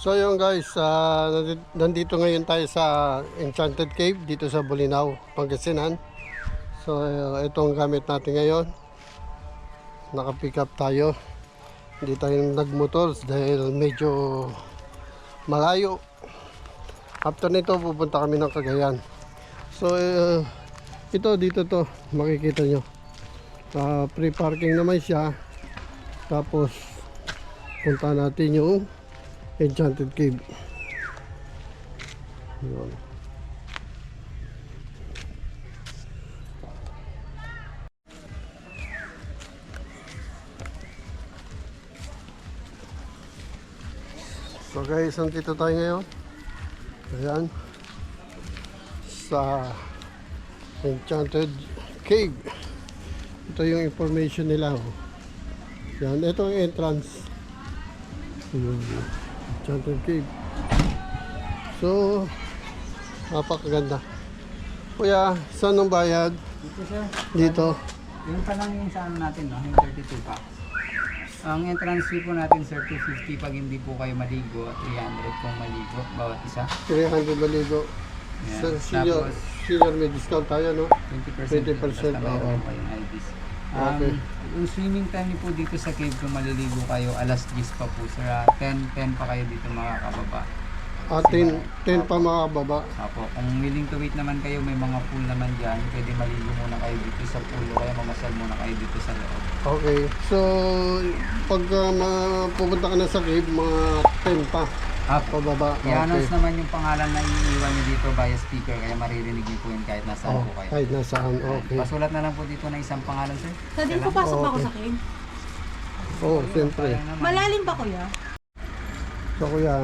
So yun guys, nandito ngayon tayo sa Enchanted Cave dito sa Bolinao, Pangasinan. So itong gamit natin ngayon. Naka-pick up tayo. Hindi tayo nagmotor dahil medyo malayo. After nito pupunta kami ng Cagayan. So ito dito to makikita nyo. Free parking naman siya. Tapos punta natin yung Enchanted Cave. Yun. So guys, nandito tayo ngayon. Ayan. Sa Enchanted Cave. Ito yung information nila. Oh. Yan, ito ang entrance. Yun. Enchanted Cave. So, napakaganda. Kuya, saan ang bayad? Dito sir. Dito. Yung pa lang yung sa ano natin, no? Yung 32 pa. Ang entrance fee po natin sir, 250 pag hindi po kayo maligo at 300 kung maligo bawat isa. 300 maligo. Yan. Sa senior, Tapos, senior may discount tayo, no? 20%. 20%, Basta oo. meron pa yung IDs. Okay. Yung swimming time niyo po dito sa cave kung maliligo kayo, alas 10 pa po sir. 10 pa kayo dito makakababa. 10 pa mga baba. Apo, kung willing to wait naman kayo, may mga pool naman dyan. Pwede maligo muna kayo dito sa pool o kaya mamasal muna kayo dito sa loob. Okay. So, pag pupunta ka na sa cave, mga 10 pa. Apo, Pababa. i-announce naman yung pangalan na iiwan nyo dito via speaker kaya maririnig nyo po yun kahit nasaan po kayo. Kahit nasaan. Okay. Pasulat na lang po dito na isang pangalan sir. So, din papasok ba ako Okay. sa cave? Oo, siyempre. Sayang naman. Malalim ba, kuya? So, kuya.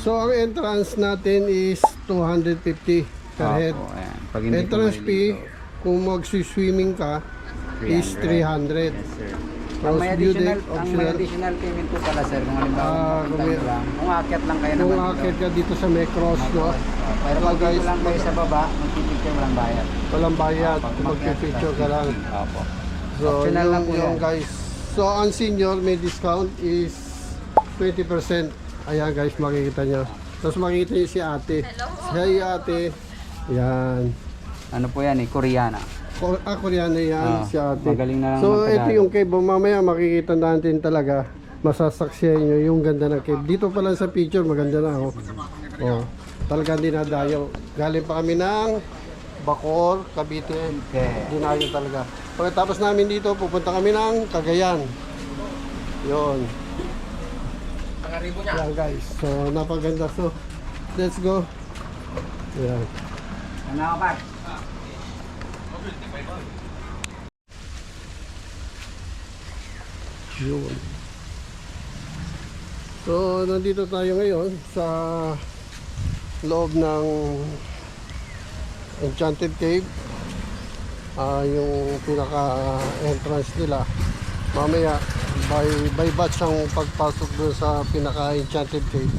So, ang entrance natin is 250 per head. Apo, ayan. Pag hindi po Entrance fee, maliligo, kung mag-swimming ka, is 300. Yes sir. Tapos Ang may additional payment po pala sir, kung halimbawa kung may- kung aakyat lang kayo Kung naman akit ka dito sa may cross, no? Pero So, pag guys, dito lang kayo sa baba, magpipicture walang bayad. Walang bayad, Pag magpipicture ka lang. Opo. So, Optional lang po yung yan. guys. So, ang senior may discount is 20%. Ayan guys, makikita nyo. Tapos makikita nyo si ate. Si ate. Yan. Ano po yan eh, Koreana. Koreano yan, si ate. Magaling na lang So, magtagalog. ito yung cave. Mamaya makikita natin talaga. Masasaksiyan nyo yung ganda ng cave. Dito pa lang sa picture, maganda na. Oh. Talagang dinadayo. Galing pa kami ng Bacoor, Cavite. Okay. Dinayo talaga. Pagkatapos namin dito, pupunta kami ng Cagayan. Yun. Yan guys. So, napaganda. So, let's go. Yan. Ano ka pa? Yun. So, nandito tayo ngayon sa loob ng Enchanted Cave. Yung pinaka-entrance nila. Mamaya, by batch ang pagpasok doon sa pinaka-Enchanted Cave.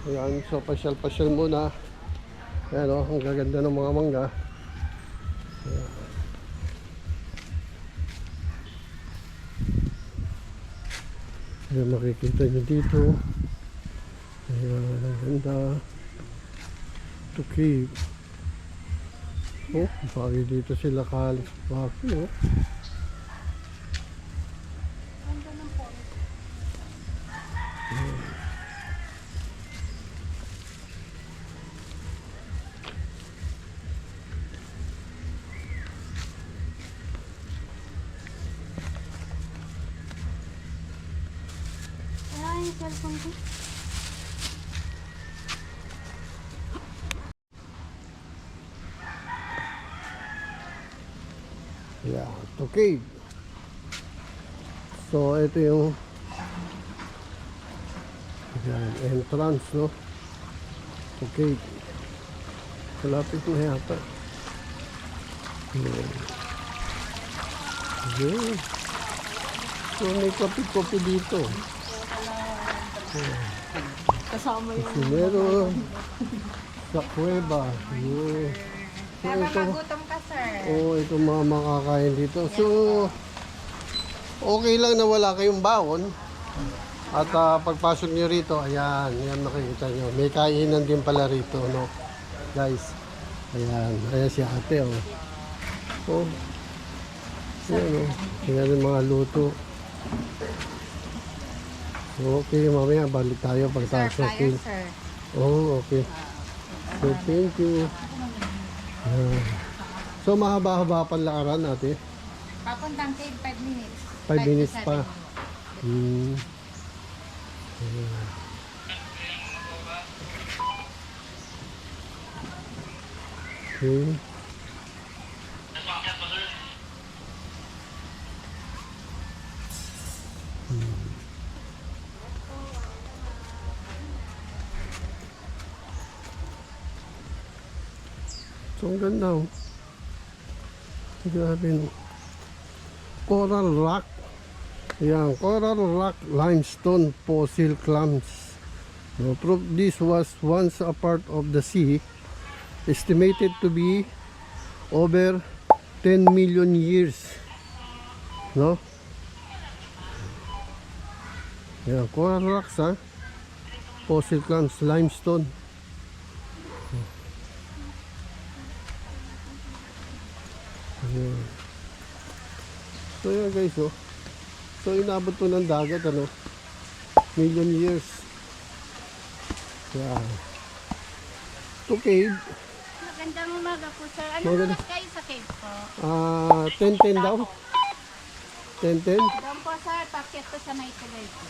Ayan, so pasyal-pasyal muna. Ayan o, ang gaganda ng mga mangga. Ayan, makikita nyo dito. Ayan, ang ganda. Ito cave. Oh, bagay dito sila kalis. Bakit, oh. Ay, yung cellphone ko. Yeah, ito cave. So, ito yung ayan, entrance, no? Ito cave. Malapit na yata. Ayan. Ayan. So, may kape-kope dito. Kasama yung... Kasi meron sa kuweba. Ayan. So, ito, Magutom ka, sir. ito mga makakain dito. So, Okay lang na wala kayong baon. At pagpasok nyo rito, ayan, ayan makikita nyo. May kainan din pala rito, no? Guys, ayan, ayan si ate, oh. Oh, ayan, oh. Ayan yung mga luto. Okay, mamaya balik tayo pagkatapos natin. Oh, okay. So, thank you. Ayan. So, mahaba-haba pa lakaran natin. Papuntang cave, 5 minutes. 5 minutes to 7 pa. minutes. Okay. So, ang ganda, oh. Grabe, no? Coral rock. Ayan, coral rock limestone fossil clams. No, proof this was once a part of the sea, estimated to be over 10 million years. No? Ayan, coral rocks, ha? Fossil clams, limestone. Ayan. So yan guys, oh. So inabot to ng dagat, ano, million years. Yeah. To cave, Magandang umaga po, sir. Ano Maganda. oras kayo sa cave po? 10-10 daw. 10-10. Doon po, sir. Pakyat po sa may tulay po.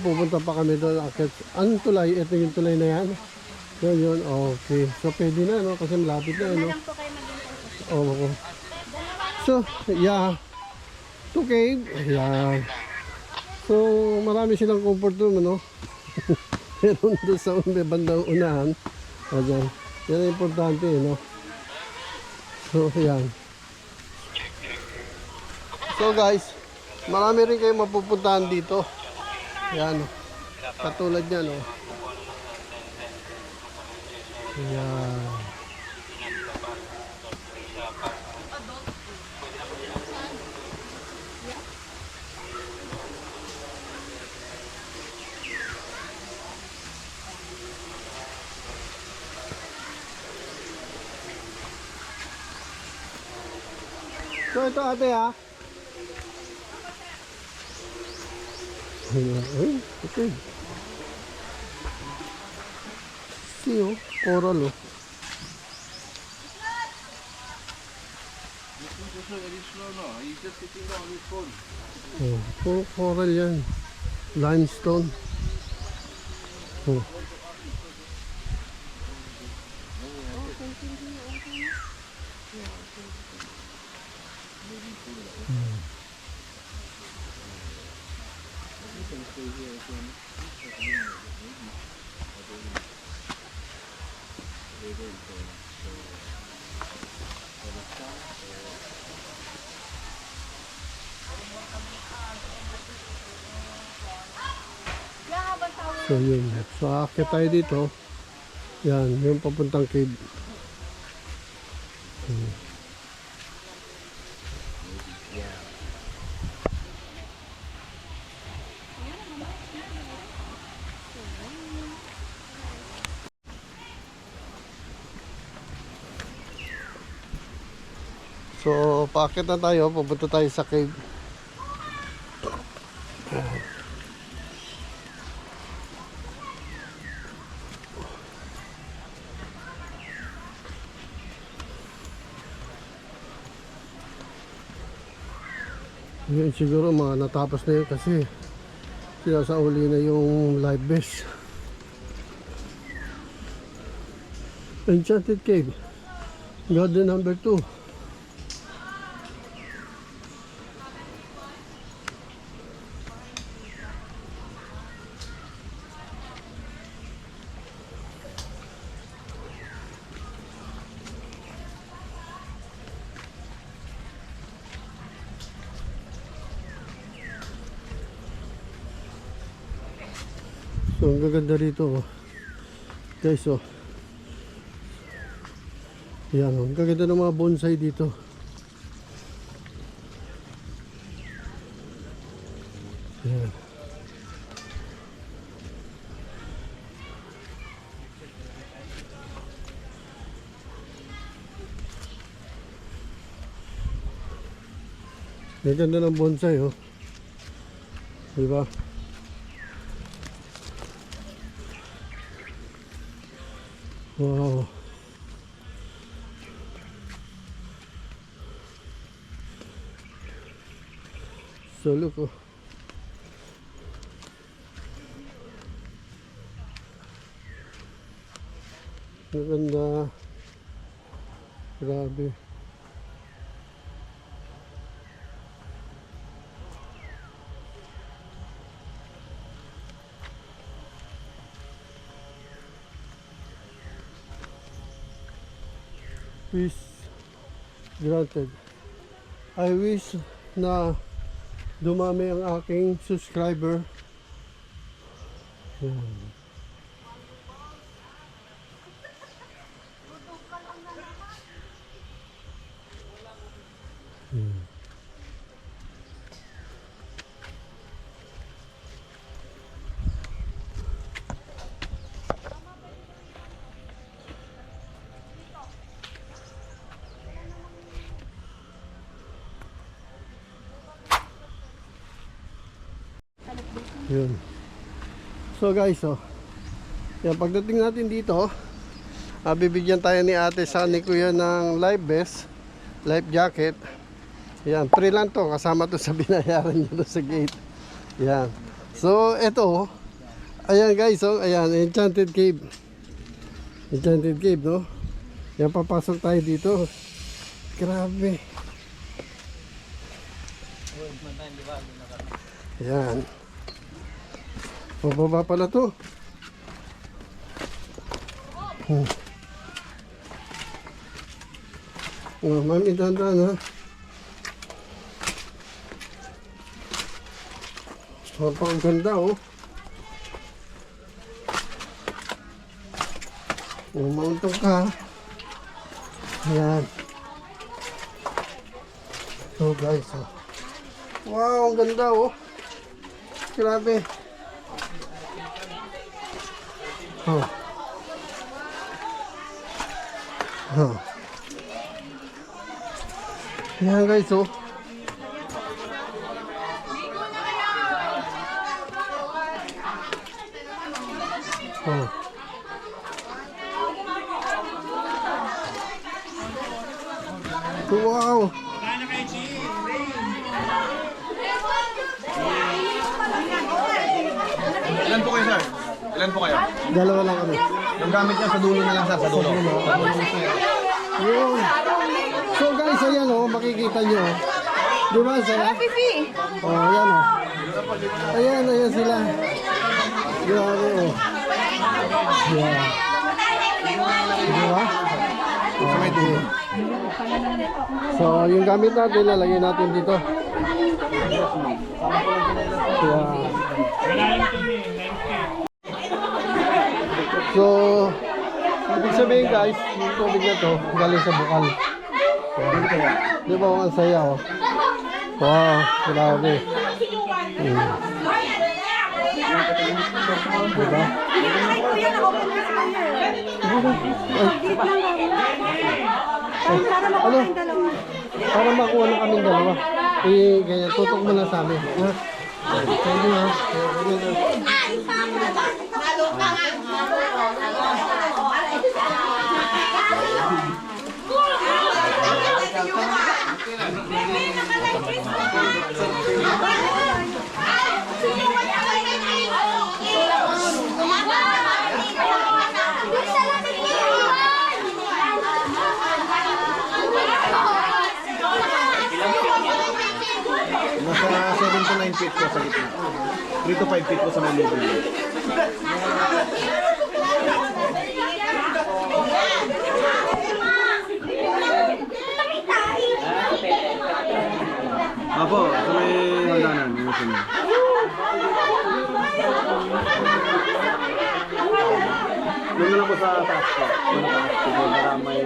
Pupunta pa kami doon. Akit. Anong tulay? Ito yung tulay na yan. Yun. Okay. So pwede na, no? Kasi malapit na, Doon no? na lang po kayo mag-intay po. Oo. So, yeah. To cave. Yeah. So, marami silang comfort room, ano? Meron doon sa bandang unahan. Ayan. Yan ang importante, no? So, yan. So, guys, marami rin kayong mapupuntahan dito. Yan. Katulad yan, no? Yan. So ito ate ha. Ay, okay. See oh, coral oh. Oh, puro coral yan. Limestone. Oh. So yun. So akit tayo dito. Yan, yung papuntang cave. So, paakit na tayo, pupunta tayo sa cave. Yun siguro mga natapos na yun kasi sinasauli na yung live vest. Enchanted Cave, garden number 2. So ang gaganda rito, oh. Guys, oh. Yan, oh. Ang gaganda ng mga bonsai dito. Ang ganda ng bonsai, oh. Diba? Wow. So look, oh. Ang ganda. Grabe. Wish granted. I wish na dumami ang aking subscriber. Yan. Yun. So guys, oh. Yan, pagdating natin dito, bibigyan tayo ni ate sa ni kuya ng life vest, life jacket. Yan, free lang to, kasama to sa binayaran nyo sa gate. Yan. So, eto, ayan guys, oh, ayan, Enchanted Cave. Enchanted Cave, no? Yan, papasok tayo dito. Grabe. Yan. Pababa pala to. Oh, mami, dandan ha. Ang ganda, oh. Umauntong ka. Yan. So guys, oh. Wow, ang ganda, oh. Grabe. Oh. Oh. Yan guys, oh. Oh. Wow. Ilan po kayo, sir? Ilan po kayo? Dalawa lang kami. Yung gamit niya sa dulo na lang, sir, sa dulo. Yun. So guys, ayan, oh, makikita nyo. Di ba sila? Oh, ayan, oh. Ayan, ayan sila. Grabe, oh. Yeah. Di ba? Okay. So, yung gamit natin, lalagyan natin dito. Yeah. So, ibig sabihin guys, yung tubig na to, galing sa bukal. Di ba ang saya, oh? Wow, grabe. Diba? Ano? Para makuha na kaming dalawa. Ganyan, tutok mo lang sa amin. Ha? Thank you, ha? Nasa 7 to 9 feet po sa gitna. 3 to 5 feet po sa may level. Apo, sa may hagdanan. Yung sunod. Doon na lang po sa taas po. Doon na taas po. Para may...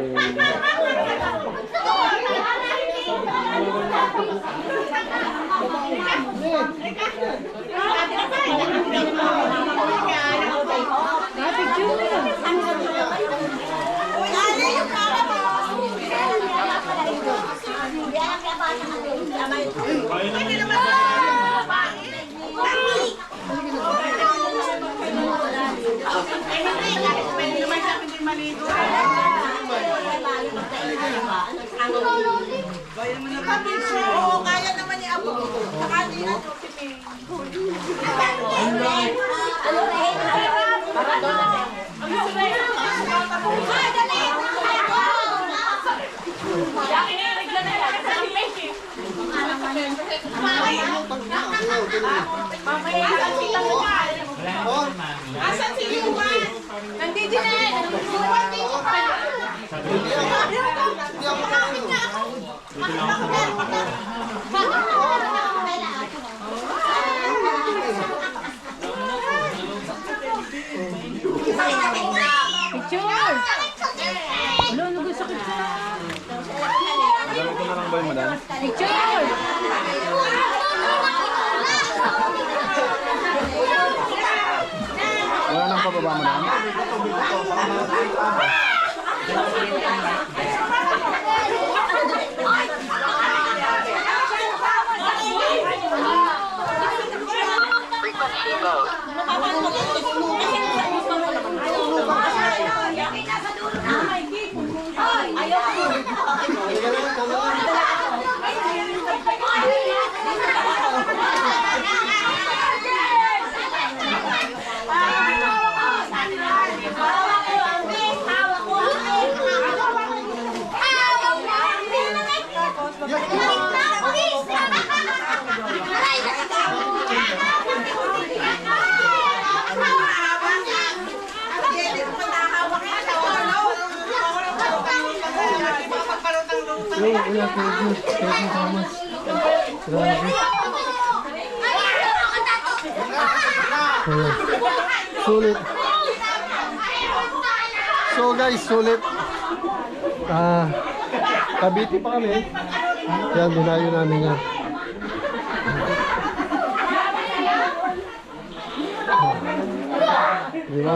Oo, kaya naman ni Apo. Saka di na Asan si Luan? Nandito na eh. Luan dito pa. Ganito na lang ba yung madami? Wala nang pababa madami? Yung una, thank you so much. Grabe. Ayan. Sulit. So guys, sulit. Cavite pa kami. Yan, dinayo namin yan. Di ba?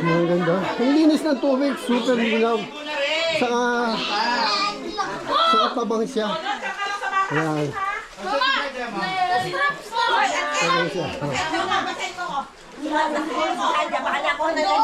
Ang ganda. Ang linis ng tubig, super linaw. Saka tabang siya. Ayan. Tabang siya. Baka na ako na lang.